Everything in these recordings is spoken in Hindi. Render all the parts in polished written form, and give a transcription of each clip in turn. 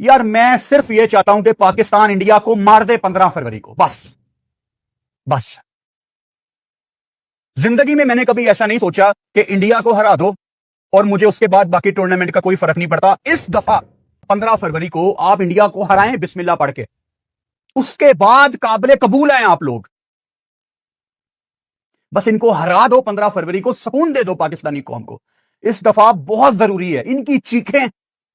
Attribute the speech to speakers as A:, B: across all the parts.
A: यार मैं सिर्फ ये चाहता हूं कि पाकिस्तान इंडिया को मार दे 15 फरवरी को, बस बस। जिंदगी में मैंने कभी ऐसा नहीं सोचा कि इंडिया को हरा दो और मुझे उसके बाद बाकी टूर्नामेंट का कोई फर्क नहीं पड़ता। इस दफा 15 फरवरी को आप इंडिया को हराएं बिस्मिल्लाह पढ़ के, उसके बाद काबिल कबूल हैं आप लोग। बस इनको हरा दो, 15 फरवरी को सुकून दे दो पाकिस्तानी कौम को। इस दफा बहुत जरूरी है। इनकी चीखें,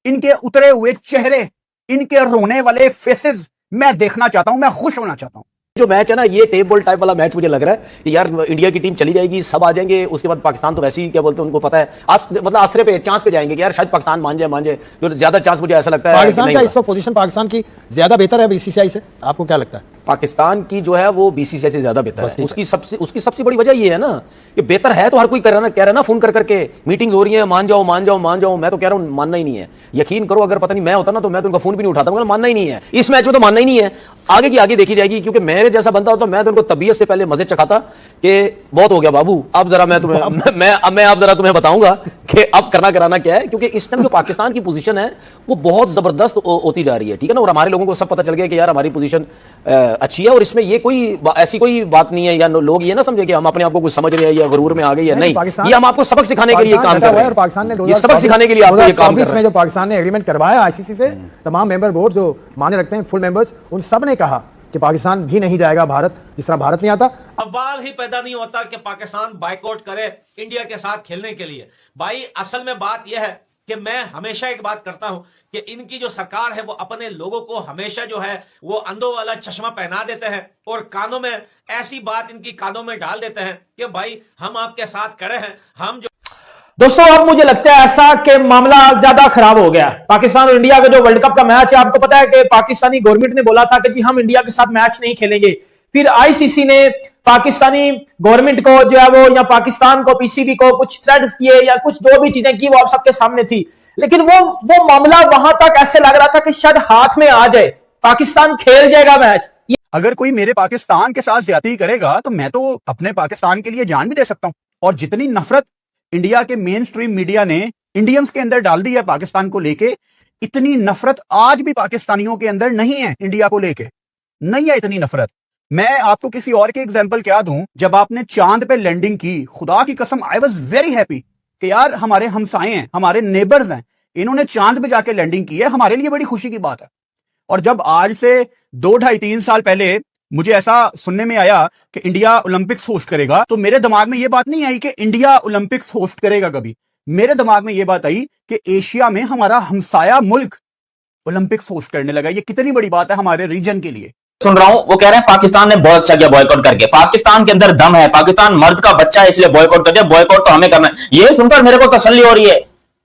A: इनके उतरे हुए चेहरे, इनके रोने वाले फेसेस मैं देखना चाहता हूं, मैं खुश होना चाहता हूं।
B: जो मैच है ना, ये टेप बॉल टाइप वाला मैच मुझे लग रहा है कि यार इंडिया की टीम चली जाएगी, सब आ जाएंगे, उसके बाद पाकिस्तान तो वैसे ही क्या बोलते हैं, उनको पता है मतलब आसरे पे, चांस पे जाएंगे कि यार शायद पाकिस्तान मान जाए। जो ज्यादा चांस मुझे ऐसा लगता है
C: पाकिस्तान का इस वक्त पोजीशन पाकिस्तान की ज्यादा बेहतर है बीसीसीआई से, आपको क्या लगता है?
B: पाकिस्तान की जो है वो बीसीसीआई से ज्यादा बेहतर है। उसकी सबसे बड़ी वजह ये है ना कि बेहतर है तो हर कोई कह रहा है ना फोन करके मीटिंग हो रही है, मान जाओ। मैं तो कह रहा हूं मानना ही नहीं है। यकीन करो, अगर पता नहीं मैं होता ना तो मैं तो उनका फोन भी नहीं उठाता, मगर मानना ही नहीं है। इस मैच में तो मानना ही नहीं है। आगे की आगे देखी जाएगी, क्योंकि मेरे जैसा बंदा होता मैं तो उनको तबीयत से पहले मजे चखाता कि बहुत हो गया बाबू, अब जरा मैं तुम्हें बताऊंगा कि अब करना कराना क्या है। क्योंकि इस टाइम जो पाकिस्तान की पोजीशन है वो बहुत जबरदस्त होती जा रही है, ठीक है ना। और हमारे लोगों को सब पता चल गया कि यार हमारी पोजीशन अच्छी है, और इसमें ये ऐसी कोई बात नहीं है या लोग ये ना समझे कि हम अपने आप को कुछ समझ रहे हैं या गुरूर में आ गए या नहीं। ये हम आपको सबक सिखाने के लिए काम कर रहे हैं, और पाकिस्तान ने ये सबक सिखाने के लिए आपको ये काम कर रहे हैं।
C: जो पाकिस्तान ने एग्रीमेंट करवाया आईसीसी से, तमाम मेंबर बोर्ड जो माने रखते हैं, फुल मेंबर्स, उन सब ने कहा कि पाकिस्तान भी नहीं जाएगा भारत, जिस तरह भारत नहीं आता।
D: सवाल ही पैदा नहीं होता कि पाकिस्तान बायकॉट करे इंडिया के साथ खेलने के लिए। भाई असल में बात यह है कि मैं हमेशा एक बात करता हूं कि इनकी जो सरकार है वो अपने लोगों को हमेशा जो है वो अंधों वाला चश्मा पहना देते हैं और कानों में ऐसी बात इनकी कानों में डाल देते हैं कि भाई हम आपके साथ खड़े हैं। हम जो
E: दोस्तों, अब मुझे लगता है ऐसा कि मामला ज्यादा खराब हो गया। पाकिस्तान और इंडिया का जो वर्ल्ड कप का मैच है, आपको पता है कि पाकिस्तानी गवर्नमेंट ने बोला था कि जी हम इंडिया के साथ मैच नहीं खेलेंगे। फिर आईसीसी ने पाकिस्तानी गवर्नमेंट को जो है वो, या पाकिस्तान को, पीसीबी को कुछ थ्रेट्स किए या कुछ जो भी चीजें की वो आप सबके सामने थी। लेकिन वो मामला वहां तक ऐसे लग रहा था कि शायद हाथ में आ जाए, पाकिस्तान खेल जाएगा मैच।
A: अगर कोई मेरे पाकिस्तान के साथ ज्यादती करेगा तो मैं तो अपने पाकिस्तान के लिए जान भी दे सकता हूं। और जितनी नफरत इंडिया के मेन स्ट्रीम मीडिया ने इंडियंस के अंदर डाल दी है पाकिस्तान को लेके, इतनी नफरत आज भी पाकिस्तानियों के अंदर नहीं है। इंडिया को लेके नहीं है इतनी नफरत। मैं आपको किसी और के एग्जांपल क्या दूं, जब आपने चांद पे लैंडिंग की, खुदा की कसम आई वाज वेरी हैप्पी कि यार हमारे हमसाए हैं, हमारे नेबर्स हैं, इन्होंने चांद पे जाके लैंडिंग की है, हमारे लिए बड़ी खुशी की बात है। और जब आज से 2, 2.5, 3 साल पहले मुझे ऐसा सुनने में आया कि इंडिया ओलंपिक्स होस्ट करेगा, तो मेरे दिमाग में यह बात नहीं आई कि इंडिया ओलंपिक्स होस्ट करेगा कभी। मेरे दिमाग में यह बात आई कि एशिया में हमारा हमसाया मुल्क ओलंपिक्स होस्ट करने लगा। ये कितनी बड़ी बात है हमारे रीजन के लिए।
F: सुन रहा हूं वो कह रहे हैं पाकिस्तान ने बहुत अच्छा किया बॉयकॉट करके, पाकिस्तान के अंदर दम है, पाकिस्तान मर्द का बच्चा है इसलिए बॉयकॉट कर दिया, बॉयकॉट तो हमें करना है। ये सुनकर मेरे को तसल्ली हो रही है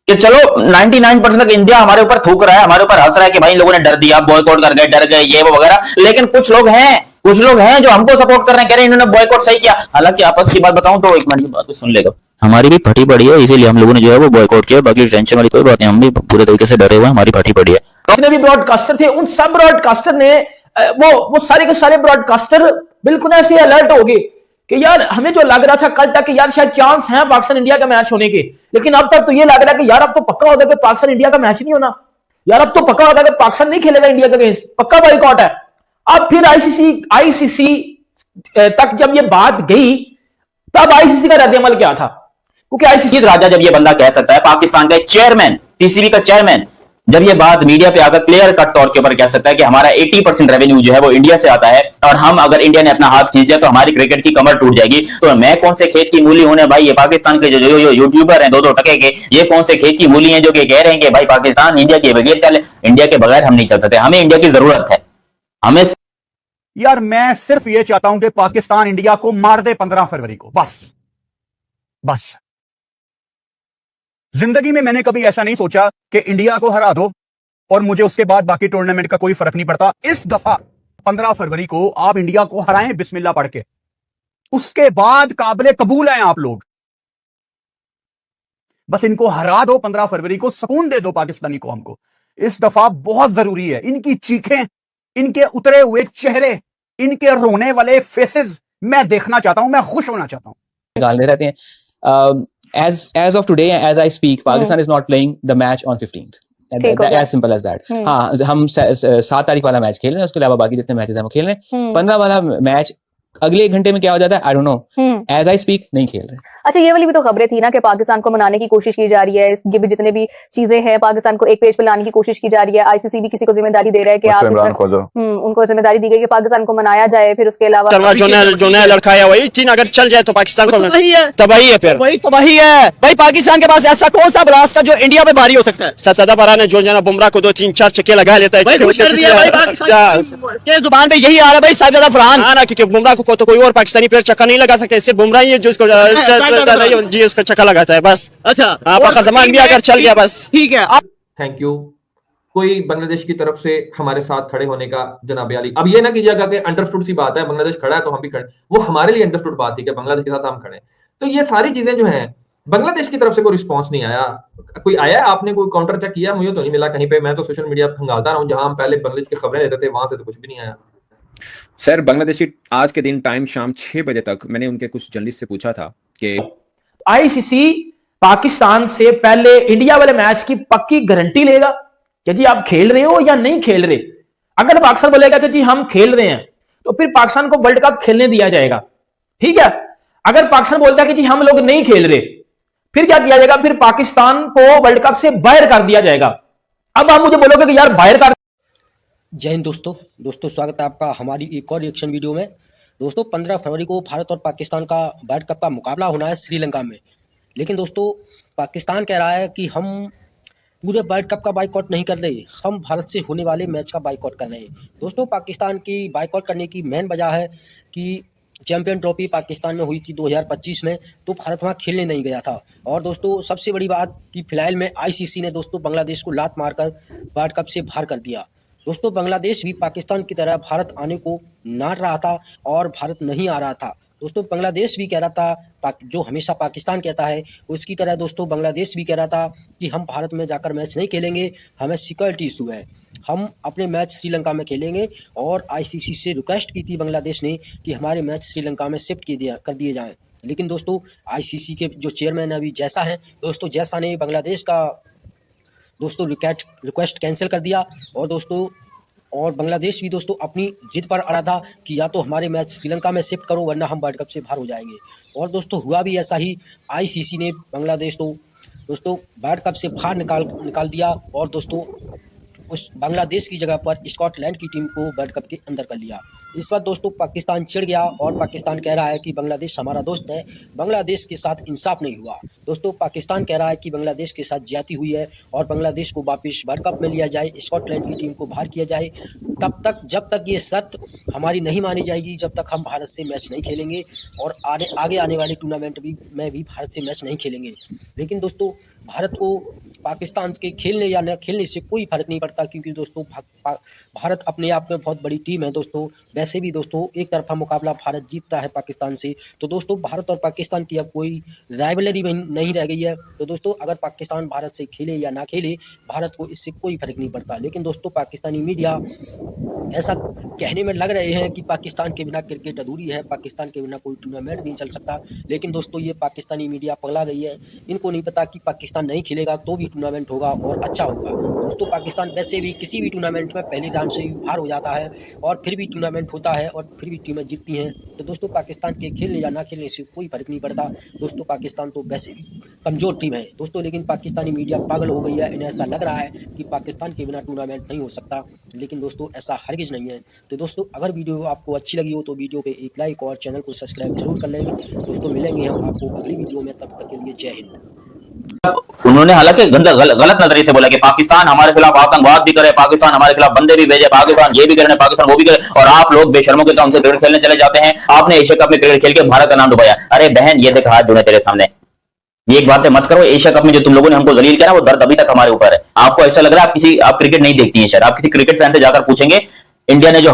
F: कि चलो 99% तक इंडिया हमारे ऊपर थूक रहा है, हमारे ऊपर हंस रहा है कि भाई इन लोगों ने डर दिया, बॉयकॉट कर गए, डर गए, ये वो वगैरह। लेकिन कुछ लोग हैं जो हमको सपोर्ट कर रहे हैं, कह रहे हैं इन्होंने बॉयकॉट सही किया। हालांकि आपस की बात बताऊं तो, एक मिनट की बात तो सुन लेगा, हमारी भी फटी पड़ी है, इसीलिए हम लोगों ने जो है वो बॉयकॉट किया। बाकी टेंशन वाली कोई बात नहीं, हम भी पूरे तरीके से डरे हुए हैं, हमारी फटी पड़ी है।
E: जितने भी ब्रॉडकास्टर थे उन सब ब्रॉडकास्टर ने वो सारे के सारे ब्रॉडकास्टर बिल्कुल ऐसे अलर्ट हो गए कि यार हमें जो लग रहा था कल तक कि यार शायद चांस है पाकिस्तान इंडिया का मैच होने के, लेकिन अब तक तो ये लग रहा है कि यार अब तो पक्का होगा कि पाकिस्तान इंडिया का मैच नहीं होना। यार अब तो पक्का होगा कि पाकिस्तान नहीं खेलेगा इंडिया के अगेंस्ट, पक्का बॉयकॉट है। अब फिर आईसीसी तक जब ये बात गई, तब आईसीसी का रद्द-ए-अमल क्या था? क्योंकि आईसीसी
F: राजा जब ये बंदा कह सकता है, पाकिस्तान का एक चेयरमैन, पीसीबी का चेयरमैन, जब ये बात मीडिया पे आकर क्लियर कट तौर के ऊपर कह सकता है कि हमारा 80% रेवेन्यू जो है वो इंडिया से आता है, और हम अगर इंडिया ने अपना हाथ खींच लिया तो हमारी क्रिकेट की कमर टूट जाएगी, तो मैं कौन से खेत की मूली होने भाई? ये पाकिस्तान के जो यूट्यूबर हैं 2-2 टके के, ये कौन से खेत की मूली हैं जो कि कह रहे हैं कि भाई पाकिस्तान इंडिया के बगैर चले? इंडिया के बगैर हम नहीं चल सकते, हमें इंडिया की जरूरत है। हमें
A: यार मैं सिर्फ ये चाहता हूं कि पाकिस्तान इंडिया को मार दे 15 फरवरी को, बस बस। जिंदगी में मैंने कभी ऐसा नहीं सोचा कि इंडिया को हरा दो और मुझे उसके बाद बाकी टूर्नामेंट का कोई फर्क नहीं पड़ता। इस दफा 15 फरवरी को आप इंडिया को हराएं बिस्मिल्लाह पढ़ के, उसके बाद काबिल कबूल हैं आप लोग। बस इनको हरा दो, 15 फरवरी को सुकून दे दो पाकिस्तानी कौम को। इस दफा बहुत जरूरी है। इनकी चीखें, इनके उतरे हुए चेहरे, इनके रोने वाले फेसेस मैं देखना चाहता हूं, मैं खुश होना चाहता हूं।
G: निकालने रहते हैं। As of today, as I speak, Pakistan is not playing the match on 15th. ठीक हो गया।
H: As simple as that. हाँ, हम 7 तारीख वाला मैच खेल रहे हैं, उसके अलावा बाकी जितने मैचेस हैं वो खेल रहे हैं। 15 वाला मैच अगले 1 घंटे में क्या हो जाता है I don't know, as I speak नहीं खेल रहे।
G: अच्छा, ये वाली भी तो खबरें थी ना कि पाकिस्तान को मनाने की कोशिश की जा रही है, ये भी जितने भी चीजें हैं पाकिस्तान को एक पेज पे लाने की कोशिश की जा रही है। आईसीसी भी किसी को जिम्मेदारी दे रहा है कि आप उनको जिम्मेदारी दी गई कि पाकिस्तान को मनाया जाए, फिर उसके अलावा
I: जो नया लड़का है वही चीन अगर चल जाए तो पाकिस्तान को तबाही है, फिर वही तबाही है भाई। पाकिस्तान के पास ऐसा कौन सा ब्लास्ट है जो इंडिया पे भारी हो सकता है? सबसे ज्यादा बड़ा ने जो जना बुमराह को 2-3-4 चक्के लगा लेता है जुबान पे यही आ रहा है भाई, सबसे ज्यादा फरहान आना, क्योंकि बुमराह को तो कोई और पाकिस्तानी प्लेयर चक्का नहीं लगा सकते, सिर्फ बुमराह ही है जो इसको जी उसका चक्का लगाता है बस। अच्छा, आपका जमान भी अगर चल गया बस ठीक है।
J: Thank you. कोई बांग्लादेश की तरफ से हमारे साथ खड़े होने का जनाब अली, अब ये ना कीजिएगा कि अंडरस्टूड सी बात है, बांग्लादेश खड़ा है तो हम भी खड़े, वो हमारे लिए अंडरस्टूड बात थी कि बांग्लादेश के साथ हम खड़े। तो ये सारी चीजें जो हैं, बांग्लादेश की तरफ से कोई रिस्पॉन्स नहीं आया। कोई आया, आपने कोई काउंटर चेक किया? मुझे तो नहीं मिला कहीं पे। मैं तो सोशल मीडिया पर खंगालता रहा हूँ, जहां हम पहले बांग्लादेश की खबरें लेते थे वहां से तो कुछ भी नहीं आया।
K: सर, बांग्लादेशी आज के दिन टाइम शाम 6 बजे तक मैंने उनके कुछ जर्नलिस्ट से पूछा था कि
E: आईसीसी पाकिस्तान से पहले इंडिया वाले मैच की पक्की गारंटी लेगा कि जी आप खेल रहे हो या नहीं खेल रहे। अगर पाकिस्तान बोलेगा कि जी हम खेल रहे हैं तो फिर पाकिस्तान को वर्ल्ड कप खेलने दिया जाएगा, ठीक है। अगर पाकिस्तान बोलता है कि जी हम लोग नहीं खेल रहे, फिर क्या किया जाएगा? फिर पाकिस्तान को वर्ल्ड कप से बाहर कर दिया जाएगा। अब आप मुझे बोलोगे कि यार बाहर कर।
L: जय हिंद दोस्तों, स्वागत है आपका हमारी एक और रिएक्शन वीडियो में। दोस्तों, 15 फरवरी को भारत और पाकिस्तान का वर्ल्ड कप का मुकाबला होना है श्रीलंका में, लेकिन दोस्तों पाकिस्तान कह रहा है कि हम पूरे वर्ल्ड कप का बाइकआउट नहीं कर रहे, हम भारत से होने वाले मैच का बाइकआउट कर रहे हैं। दोस्तों, पाकिस्तान की बाइकआउट करने की मेन वजह है कि चैंपियन ट्रॉफी पाकिस्तान में हुई थी 2025 में, तो भारत वहाँ खेलने नहीं गया था। और दोस्तों सबसे बड़ी बात कि फिलहाल में आईसीसी ने दोस्तों बांग्लादेश को लात मारकर वर्ल्ड कप से बाहर कर दिया। दोस्तों, बांग्लादेश भी पाकिस्तान की तरह भारत आने को नाट रहा था और भारत नहीं आ रहा था। दोस्तों, बांग्लादेश भी कह रहा था, जो हमेशा पाकिस्तान कहता है उसकी तरह दोस्तों बांग्लादेश भी कह रहा था कि हम भारत में जाकर मैच नहीं खेलेंगे, हमें सिक्योरिटी इशू है, हम अपने मैच श्रीलंका में खेलेंगे। और आईसीसी से रिक्वेस्ट की थी बांग्लादेश ने कि हमारे मैच श्रीलंका में शिफ्ट कर दिए जाएँ। लेकिन दोस्तों आईसीसी के जो चेयरमैन अभी जैसा हैं, दोस्तों जैसा ने बांग्लादेश का दोस्तों रिक्वेस्ट कैंसिल कर दिया। और बांग्लादेश भी दोस्तों अपनी जिद पर अड़ा था कि या तो हमारे मैच श्रीलंका में शिफ्ट करो वरना हम वर्ल्ड कप से बाहर हो जाएंगे। और दोस्तों हुआ भी ऐसा ही, आईसीसी ने बांग्लादेश को दोस्तों वर्ल्ड कप से बाहर निकाल दिया और दोस्तों उस बांग्लादेश की जगह पर स्कॉटलैंड की टीम को वर्ल्ड कप के अंदर कर लिया। इस बार दोस्तों पाकिस्तान चिढ़ गया और पाकिस्तान कह रहा है कि बांग्लादेश हमारा दोस्त है, बांग्लादेश के साथ इंसाफ नहीं हुआ। दोस्तों पाकिस्तान कह रहा है कि बांग्लादेश के साथ ज्यादती हुई है और बांग्लादेश को वापस वर्ल्ड कप में लिया जाए, स्कॉटलैंड की टीम को बाहर किया जाए। जब तक ये शर्त हमारी नहीं मानी जाएगी, जब तक हम भारत से मैच नहीं खेलेंगे और आगे आने वाले टूर्नामेंट में भी भारत से मैच नहीं खेलेंगे। लेकिन दोस्तों भारत को पाकिस्तान के खेलने या न खेलने से कोई फर्क नहीं पड़ता, क्योंकि दोस्तों भारत अपने आप में बहुत बड़ी टीम है। दोस्तों वैसे भी दोस्तों एक तरफा मुकाबला भारत जीतता है पाकिस्तान से, तो दोस्तों भारत और पाकिस्तान की अब कोई राइवलरी नहीं रह गई है। तो दोस्तों अगर पाकिस्तान भारत से खेले या ना खेले, भारत को इससे कोई फर्क नहीं पड़ता। लेकिन दोस्तों पाकिस्तानी मीडिया ऐसा कहने में लग रहे हैं कि पाकिस्तान के बिना क्रिकेट अधूरी है, पाकिस्तान के बिना कोई टूर्नामेंट नहीं चल सकता। लेकिन दोस्तों ये पाकिस्तानी मीडिया पगला गई है, इनको नहीं पता कि पाकिस्तान नहीं खेलेगा तो भी टूर्नामेंट होगा और अच्छा होगा। दोस्तों पाकिस्तान वैसे भी किसी भी टूर्नामेंट में पहली राउंड से बाहर हो जाता है और फिर भी टूर्नामेंट होता है और फिर भी टीमें जीतती हैं। तो दोस्तों पाकिस्तान के खेलने या ना खेलने से कोई फर्क नहीं पड़ता। दोस्तों पाकिस्तान तो वैसे भी कमज़ोर टीम है दोस्तों, लेकिन पाकिस्तानी मीडिया पागल हो गई है। इन्हें ऐसा लग रहा है कि पाकिस्तान के बिना टूर्नामेंट नहीं हो सकता, लेकिन दोस्तों ऐसा हरगिज़ नहीं है। तो दोस्तों अगर वीडियो आपको अच्छी लगी हो तो वीडियो पे एक लाइक और चैनल को सब्सक्राइब जरूर कर लेंगे। दोस्तों मिलेंगे हम आपको अगली वीडियो में, तब तक के लिए जय हिंद।
F: उन्होंने हालांकि गलत नजरिए से बोला कि पाकिस्तान हमारे खिलाफ आतंकवाद भी करे, पाकिस्तान हमारे खिलाफ बंदे भी भेजे, पाकिस्तान ये भी करे, पाकिस्तान वो भी करे, और आप लोग बेशर्मों के तौर से क्रिकेट खेलने चले जाते हैं। आपने एशिया कप में क्रिकेट खेल के भारत का नाम डुबाया। अरे बहन, ये देख हाथ जुड़े तेरे सामने, ये एक बात मत करो। एशिया कप में जो तुम लोगों ने हमको जलील किया ना, वो दर्द अभी तक हमारे ऊपर है। आपको ऐसा लग रहा है आप क्रिकेट नहीं देखती है। शायद आप किसी क्रिकेट फैन से जाकर पूछेंगे, इंडिया ने जो